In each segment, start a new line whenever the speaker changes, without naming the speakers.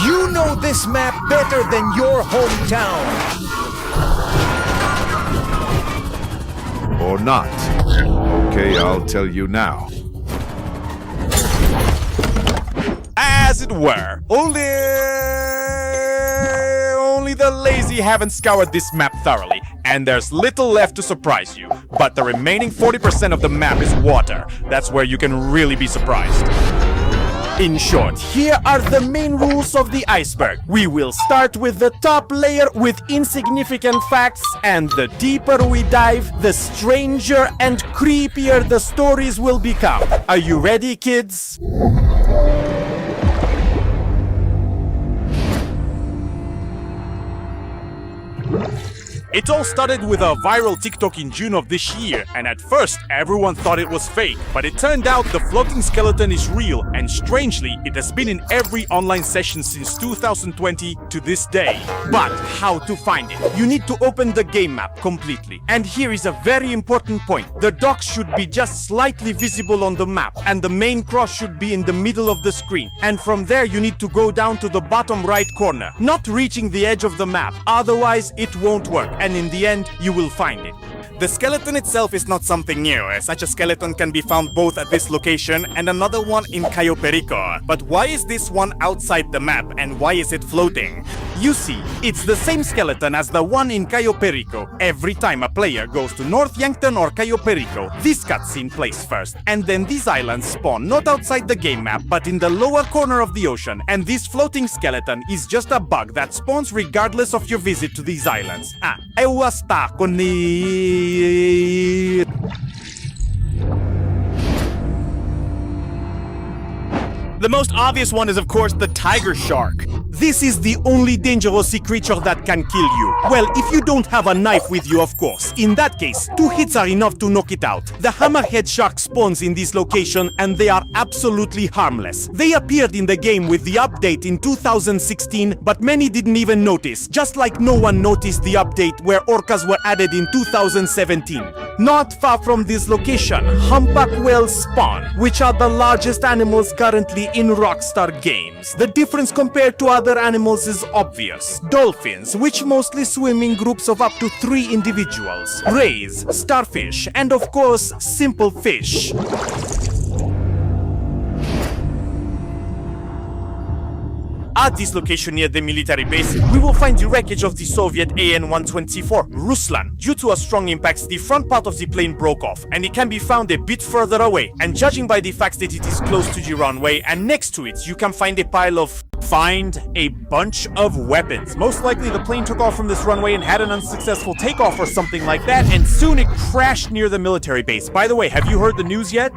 You know this map better than your hometown.
Or not. Okay, I'll tell you now.
As it were, only the lazy haven't scoured this map thoroughly, and there's little left to surprise you. But the remaining 40% of the map is water. That's where you can really be surprised. In short, here are the main rules of the iceberg. We will start with the top layer with insignificant facts, and the deeper we dive, the stranger and creepier the stories will become. Are you ready, kids? It all started with a viral TikTok in June of this year, and at first everyone thought it was fake, but it turned out the floating skeleton is real, and strangely it has been in every online session since 2020 to this day. But how to find it? You need to open the game map completely, and here is a very important point. The docks should be just slightly visible on the map, and the main cross should be in the middle of the screen, and from there you need to go down to the bottom right corner, not reaching the edge of the map, otherwise it won't work. And in the end, you will find it. The skeleton itself is not something new. Such a skeleton can be found both at this location and another one in Cayo Perico. But why is this one outside the map, and why is it floating? You see, it's the same skeleton as the one in Cayo Perico. Every time a player goes to North Yankton or Cayo Perico, this cutscene plays first, and then these islands spawn not outside the game map, but in the lower corner of the ocean, and this floating skeleton is just a bug that spawns regardless of your visit to these islands. The most obvious one is, of course, the tiger shark. This is the only dangerous sea creature that can kill you. Well, if you don't have a knife with you, of course. In that case, 2 hits are enough to knock it out. The hammerhead shark spawns in this location, and they are absolutely harmless. They appeared in the game with the update in 2016, but many didn't even notice, just like no one noticed the update where orcas were added in 2017. Not far from this location, humpback whales spawn, which are the largest animals currently in Rockstar games. The difference compared to other animals is obvious. Dolphins, which mostly swim in groups of up to 3 individuals. Rays, starfish, and of course, simple fish. At this location near the military base, we will find the wreckage of the Soviet AN-124, Ruslan. Due to a strong impact, the front part of the plane broke off, and it can be found a bit further away. And judging by the fact that it is close to the runway, and next to it, you can find a pile of... Find a bunch of weapons. Most likely the plane took off from this runway and had an unsuccessful takeoff or something like that, and soon it crashed near the military base. By the way, have you heard the news yet?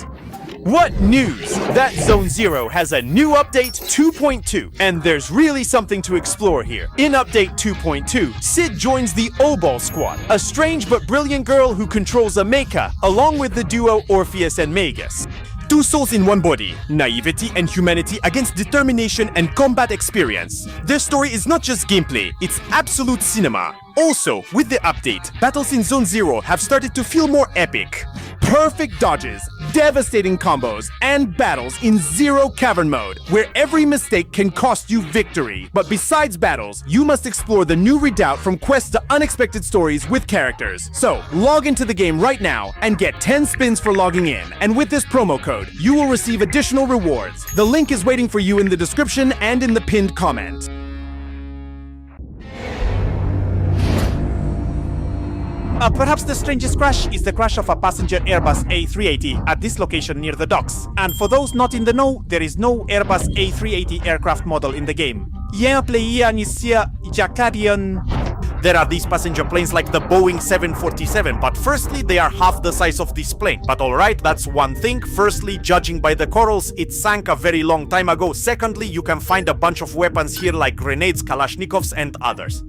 What news? That Zone Zero has a new update 2.2, and there's really something to explore here. In update 2.2, Sid joins the O-Ball squad, a strange but brilliant girl who controls a mecha, along with the duo Orpheus and Magus. 2 souls in one body, naivety and humanity against determination and combat experience. Their story is not just gameplay, it's absolute cinema. Also, with the update, battles in Zone Zero have started to feel more epic. Perfect dodges, devastating combos, and battles in Zero Cavern mode, where every mistake can cost you victory. But besides battles, you must explore the new redoubt from quests to unexpected stories with characters. So, log into the game right now and get 10 spins for logging in. And with this promo code, you will receive additional rewards. The link is waiting for you in the description and in the pinned comment. Perhaps the strangest crash is the crash of a passenger Airbus A380 at this location near the docks. And for those not in the know, there is no Airbus A380 aircraft model in the game. There are these passenger planes like the Boeing 747, but firstly, they are half the size of this plane. But alright, that's one thing. Firstly, judging by the corals, it sank a very long time ago. Secondly, you can find a bunch of weapons here like grenades, Kalashnikovs, and others.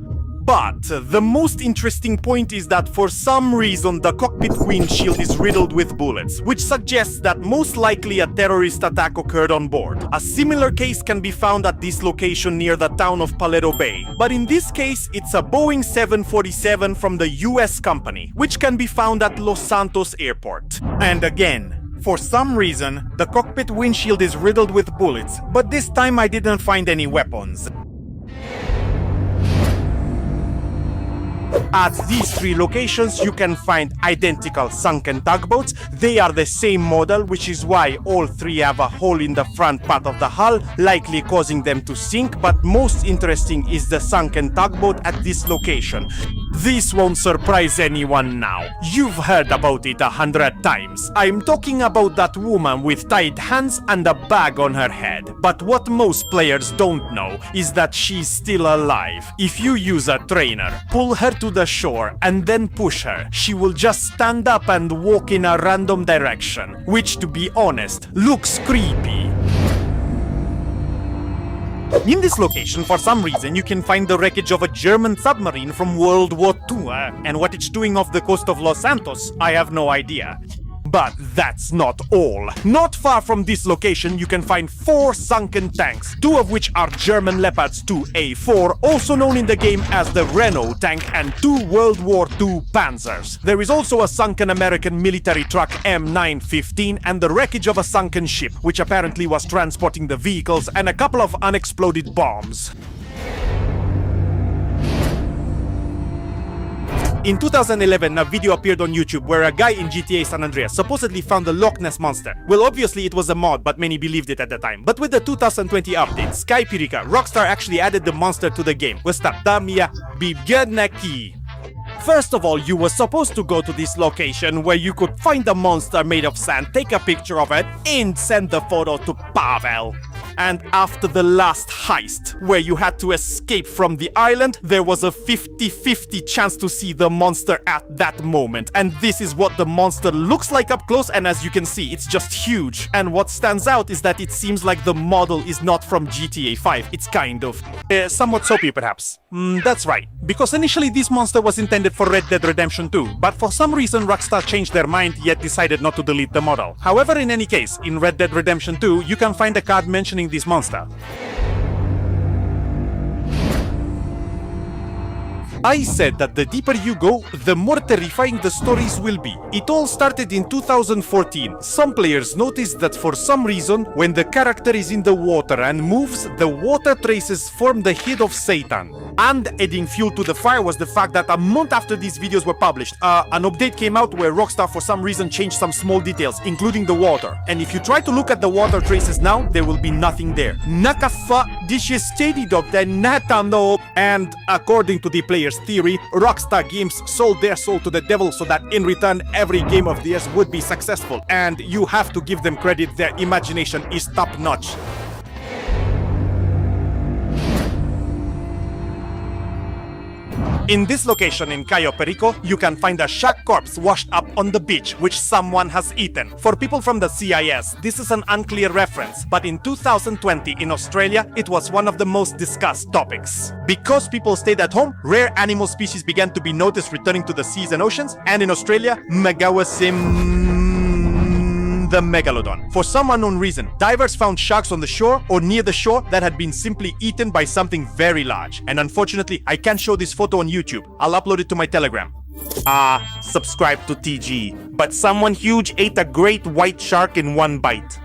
But the most interesting point is that for some reason the cockpit windshield is riddled with bullets, which suggests that most likely a terrorist attack occurred on board. A similar case can be found at this location near the town of Paleto Bay, but in this case it's a Boeing 747 from the US company, which can be found at Los Santos airport. And again, for some reason, the cockpit windshield is riddled with bullets, but this time I didn't find any weapons. At these three locations, you can find identical sunken tugboats. They are the same model, which is why all three have a hole in the front part of the hull, likely causing them to sink. But most interesting is the sunken tugboat at this location. This won't surprise anyone now. You've heard about it 100 times. I'm talking about that woman with tied hands and a bag on her head. But what most players don't know is that she's still alive. If you use a trainer, pull her to the shore and then push her, she will just stand up and walk in a random direction, which, to be honest, looks creepy. In this location, for some reason, you can find the wreckage of a German submarine from World War II, and what it's doing off the coast of Los Santos, I have no idea. But that's not all. Not far from this location, you can find 4 sunken tanks, 2 of which are German Leopards 2A4, also known in the game as the Renault tank, and 2 World War II Panzers. There is also a sunken American military truck M915 and the wreckage of a sunken ship, which apparently was transporting the vehicles, and a couple of unexploded bombs. In 2011, a video appeared on YouTube where a guy in GTA San Andreas supposedly found the Loch Ness Monster. Well, obviously it was a mod, but many believed it at the time. But with the 2020 update, Sky Pirika, Rockstar actually added the monster to the game. First of all, you were supposed to go to this location where you could find a monster made of sand, take a picture of it, and send the photo to Pavel. And after the last heist, where you had to escape from the island, there was a 50-50 chance to see the monster at that moment. And this is what the monster looks like up close, and as you can see, it's just huge. And what stands out is that it seems like the model is not from GTA5. It's kind of somewhat soapy, perhaps. That's right, because initially this monster was intended for Red Dead Redemption 2, but for some reason Rockstar changed their mind yet decided not to delete the model. However, in any case, in Red Dead Redemption 2, you can find a card mentioning this monster. I said that the deeper you go, the more terrifying the stories will be. It all started in 2014. Some players noticed that for some reason, when the character is in the water and moves, the water traces form the head of Satan. And adding fuel to the fire was the fact that a month after these videos were published, an update came out where Rockstar for some reason changed some small details, including the water. And if you try to look at the water traces now, there will be nothing there. And according to the players' theory, Rockstar Games sold their soul to the devil so that in return every game of theirs would be successful, and you have to give them credit, their imagination is top notch. In this location in Cayo Perico, you can find a shark corpse washed up on the beach, which someone has eaten. For people from the CIS, this is an unclear reference, but in 2020 in Australia, it was one of the most discussed topics. Because people stayed at home, rare animal species began to be noticed returning to the seas and oceans, and in Australia, the megalodon. For some unknown reason, divers found sharks on the shore or near the shore that had been simply eaten by something very large. And unfortunately, I can't show this photo on YouTube. I'll upload it to my Telegram. Subscribe to TG. But someone huge ate a great white shark in one bite.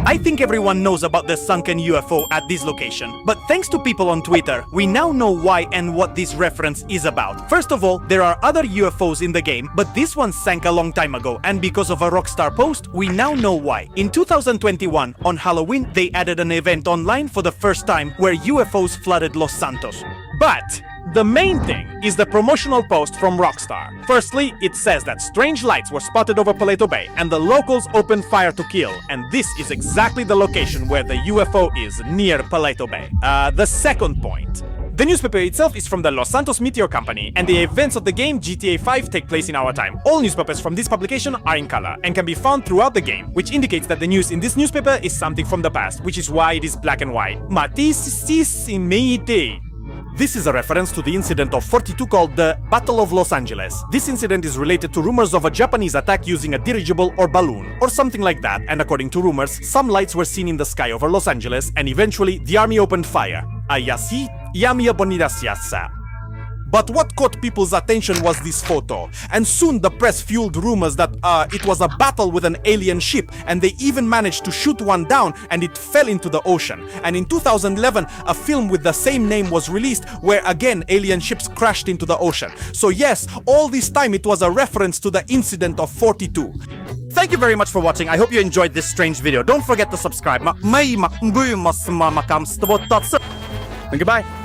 I think everyone knows about the sunken UFO at this location, but thanks to people on Twitter, we now know why and what this reference is about. First of all, there are other UFOs in the game, but this one sank a long time ago, and because of a Rockstar post, we now know why. In 2021, on Halloween, they added an event online for the first time where UFOs flooded Los Santos. But the main thing is the promotional post from Rockstar. Firstly, it says that strange lights were spotted over Paleto Bay and the locals opened fire to kill, and this is exactly the location where the UFO is, near Paleto Bay. The second point. The newspaper itself is from the Los Santos Meteor Company, and the events of the game GTA5 take place in our time. All newspapers from this publication are in color and can be found throughout the game, which indicates that the news in this newspaper is something from the past, which is why it is black and white. This is a reference to the incident of 42 called the Battle of Los Angeles. This incident is related to rumors of a Japanese attack using a dirigible or balloon, or something like that, and according to rumors, some lights were seen in the sky over Los Angeles, and eventually the army opened fire. But what caught people's attention was this photo, and soon the press fueled rumors that it was a battle with an alien ship, and they even managed to shoot one down and it fell into the ocean. And in 2011, a film with the same name was released where again alien ships crashed into the ocean. So yes, all this time it was a reference to the incident of 42.
Thank you very much for watching. I hope you enjoyed this strange video. Don't forget to subscribe. And goodbye.